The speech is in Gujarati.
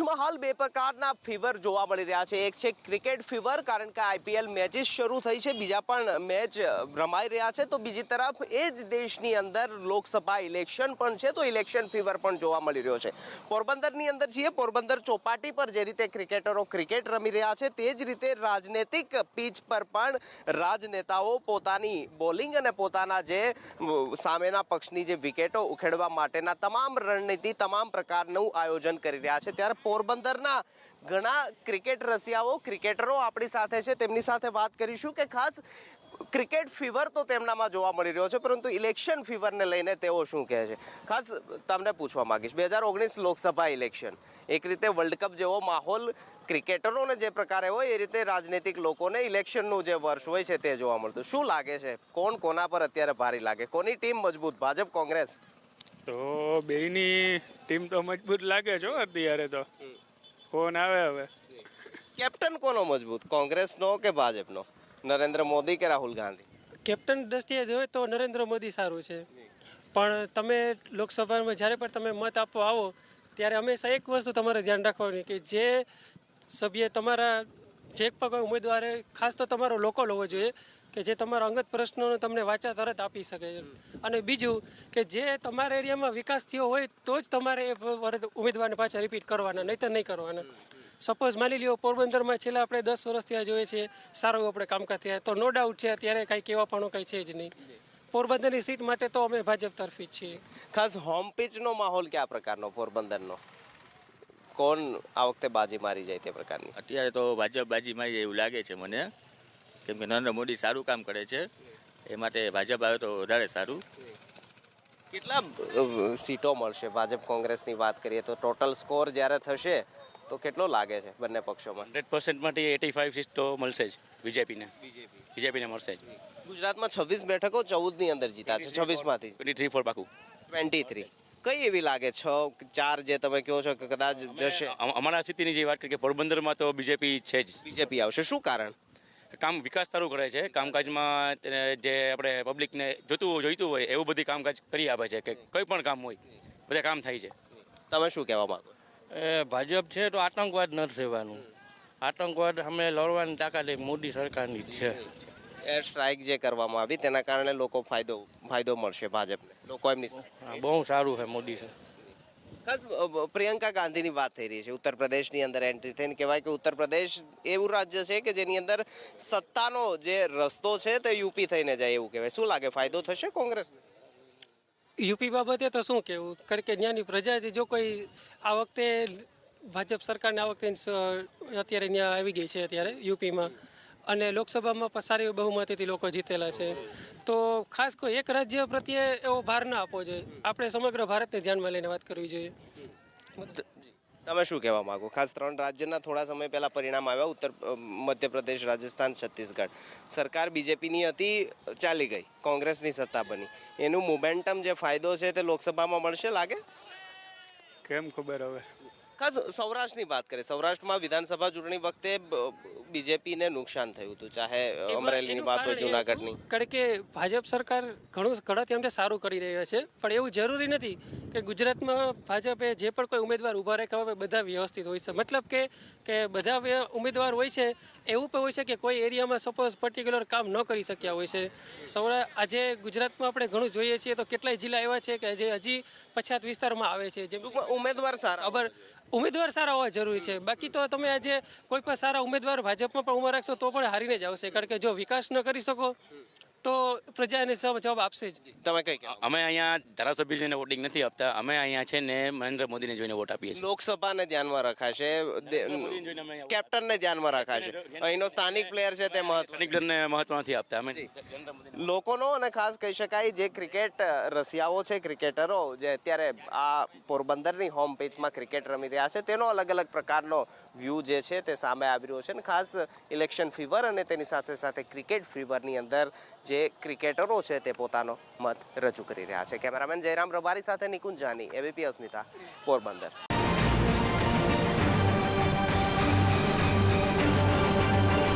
હાલ બે પ્રકારના ફીવર જોવા મળી રહ્યા છે. એક છે ક્રિકેટ ફીવર, કારણ કે આઈપીએલ મેચિસ શરૂ થઈ છે, બીજા પણ મેચ રમાઈ રહ્યા છે. તો બીજી તરફ એ જ દેશની અંદર લોકસભા ઇલેક્શન પણ છે, તો ઇલેક્શન ફીવર પણ જોવા મળી રહ્યો છે. પોરબંદરની અંદર છીએ. પોરબંદર ચોપાટી પર જે રીતે ક્રિકેટરો ક્રિકેટ રમી રહ્યા છે, તે જ રીતે રાજનૈતિક પીચ પર પણ રાજનેતાઓ પોતાની બોલિંગ અને પોતાના જે સામેના પક્ષની જે વિકેટો ઉખેડવા માટેના તમામ રણનીતિ, તમામ પ્રકારનું આયોજન કરી રહ્યા છે. ત્યારે પોરબંદરના ઘણા ક્રિકેટ રસિયાઓ, ક્રિકેટરો આપણી સાથે છે. તેમની સાથે વાત કરીશું કે ખાસ ક્રિકેટ ફીવર તો તેમનામાં જોવા મળી રહ્યો છે, પરંતુ ઇલેક્શન ફીવરને લઈને તેઓ શું કહે છે. ખાસ તમને પૂછવા માંગીશ, 2019 લોકસભા ઇલેક્શન એક રીતે વર્લ્ડ કપ જેવો માહોલ ક્રિકેટરોને જે પ્રકારે હોય એ રીતે રાજનૈતિક લોકોને ઇલેક્શનનું જે વર્ષ હોય છે તે જોવા મળતું. શું લાગે છે, કોણ કોના પર અત્યારે ભારી લાગે? કોની ટીમ મજબૂત, ભાજપ કોંગ્રેસ? તો બેયની ટીમ તો મજબૂત લાગે છે અત્યારે. તો કોણ આવે હવે? કેપ્ટન કોનો મજબૂત, કોંગ્રેસનો કે ભાજપનો? નરેન્દ્ર મોદી કે રાહુલ ગાંધી? કેપ્ટન દ્રષ્ટિએ જોઈએ તો નરેન્દ્ર મોદી સારું છે, પણ તમે લોકસભામાં જ્યારે પણ તમે મત આપવા આવો ત્યારે હંમેશા એક વસ્તુ તમારે ધ્યાન રાખવાની કે જે સભ્ય તમારા જે પણ ઉમેદવારે ખાસ તો તમારો લોકલ હોવો જોઈએ કે જે તમારા અંગત પ્રશ્નોને તમને વાચા તરત આપી શકે. અને બીજું કે જે તમારા એરિયામાં વિકાસ થયો હોય તો જ તમારે એ ઉમેદવારને પાછા રિપીટ કરવાના, નહીં તો નહીં કરવાના. સપોઝ માની લ્યો પોરબંદરમાં છેલ્લા આપણે 10 વર્ષથી આ જોઈએ છીએ સારું એવું આપણે કામકાજ થયા, તો નો ડાઉટ છે અત્યારે કાંઈ કહેવાપણું કંઈ છે જ નહીં. પોરબંદરની સીટ માટે તો અમે ભાજપ તરફી જ છીએ. ખાસ હોમ પિચનો માહોલ કયા પ્રકારનો પોરબંદરનો? કોણ આ વખતે બાજી મારી જાય તે પ્રકારની? અત્યારે તો ભાજપ બાજી મારી જાય એવું લાગે છે મને, કેમ કે નરેન્દ્ર મોદી સારું કામ કરે છે, એ માટે ભાજપ આવે તો વધારે સારું. કેટલા સીટો મળશે ભાજપ કોંગ્રેસની વાત કરીએ તો? ટોટલ સ્કોર જ્યારે થશે તો કેટલો લાગે છે બંને પક્ષોમાં? 100% માટે 85 સીટ તો મળશે જ બીજેપીને મળશે જ. ગુજરાતમાં 26 બેઠકો 14ની અંદર જીતા છે, 26માંથી 23 પાકું. 23 કઈ એવી લાગે? 6-4 જે તમે કહો છો કે કદાચ જશે? અમારા સ્થિતિની જે વાત કરીએ કે પોરબંદરમાં તો બીજેપી છે જ. બીજેપી આવશે. શું કારણ? કામ વિકાસ સારું કરે છે, કામકાજમાં જે આપણે પબ્લિકને જોઈતું હોય એવું બધી કામકાજ કરી આપે છે, કે કોઈ પણ કામ હોય બધા કામ થાય છે. તમે શું કહેવા માંગો? ભાજપ છે તો આતંકવાદ નથી રહેવાનું. આતંકવાદ અમે લડવાની તાકાત મોદી સરકારની જ છે. એર સ્ટ્રાઇક જે કરવામાં આવી તેના કારણે લોકો ફાયદો મળશે ભાજપને, લોકો એમની બહુ સારું છે મોદી છે. ખાસ પ્રિયંકા ગાંધીની વાત થઈ રહી છે. ઉત્તર પ્રદેશની અંદર એન્ટ્રી થઈને કહેવાય કે ઉત્તર પ્રદેશ એવું રાજ્ય છે કે જેની અંદર સત્તાનો જે રસ્તો છે તે યુપી થઈને જાય એવું કહેવાય. શું લાગે, ફાયદો થશે કોંગ્રેસને? યુપી બાબતે તો શું કહેવું, કારણ કે ત્યાંની પ્રજા છે, જો કોઈ આ વખતે ભાજપ સરકારને આ વખતે અત્યારે ત્યાં આવી ગઈ છે અત્યારે યુપીમાં, અને લોકસભામાં પણ સારી બહુમતીથી લોકો જીતેલા છે. તો ખાસ કોઈ એક રાજ્ય પ્રત્યે એવો ભાર ના આપવો જોઈએ, આપણે સમગ્ર ભારતને ધ્યાનમાં લઈને વાત કરવી જોઈએ. તમે શું કહેવા માંગો? ખાસ 3 રાજ્યના થોડા સમય પહેલા પરિણામ આવ્યા, મધ્યપ્રદેશ, રાજસ્થાન, છત્તીસગઢ. સરકાર બીજેપીની હતી, ચાલી ગઈ, કોંગ્રેસની સત્તા બની. એનું મોમેન્ટમ જે ફાયદો છે તે લોકસભામાં મળશે લાગે? કેમ ખબર હવે. ખાસ સૌરાષ્ટ્રની વાત કરીએ, સૌરાષ્ટ્રમાં વિધાનસભા ચૂંટણી વખતે બીજેપીને નુકસાન થયું હતું, ચાહે અમરેલીની વાત હોય, જુનાગઢની. કારણ કે ભાજપ સરકાર ઘણા તેમને સારું કરી રહ્યા છે, પણ એવું જરૂરી નથી કે ગુજરાતમાં ભાજપે જે પણ કોઈ ઉમેદવાર ઊભા રાખ્યા હોય બધા વ્યવસ્થિત હોય છે. મતલબ કે બધા ઉમેદવાર હોય છે એવું પણ હોય છે કે કોઈ એરિયામાં સપોઝ પર્ટિક્યુલર કામ ન કરી શક્યા હોય છે. આજે ગુજરાતમાં આપણે ઘણું જોઈએ છીએ તો કેટલાય જિલ્લા એવા છે કે જે હજી પછાત વિસ્તારમાં આવે છે. જેમ ઉમેદવાર સારા હોવા જરૂરી છે, બાકી તો તમે આજે કોઈ પણ સારા ઉમેદવાર ભાજપમાં પણ ઉભા રાખશો તો પણ હારીને જ આવશે, કારણ કે જો વિકાસ ન કરી શકો તો પ્રજા એને જવાબ આપશે જ. તમે કઈ કહો? અમે અહીંયા ધારાસભ્ય જોઈને વોટિંગ નથી આપતા, અમે અહીંયા છે ને નરેન્દ્ર મોદીને જોઈને વોટ આપીએ છીએ. લોકસભાને ધ્યાનમાં રખાશે, કેપ્ટનને ધ્યાનમાં રખાશે, અહીંનો સ્થાનિક પ્લેયર છે તે મહત્વ નથી આપતા અમે લોકોનો. અને ખાસ કહી શકાય જે ક્રિકેટ રસિયાઓ છે, ક્રિકેટરો જે અત્યારે આ પોરબંદરની હોમ પિચમાં ક્રિકેટ રમી રહ્યા છે, તેનો અલગ અલગ પ્રકારનો વ્યૂ જે છે તે સામે આવી રહ્યો છે. અને ખાસ ઇલેક્શન ફીવર અને તેની સાથે સાથે ક્રિકેટ ફીવરની અંદર જે ક્રિકેટરો છે તે પોતાનો મત રજૂ કરી રહ્યા છે. કેમેરામેન જયરામ રબારી સાથે નિકુંજ જાની, એબીપી અસ્મિતા, પોરબંદર.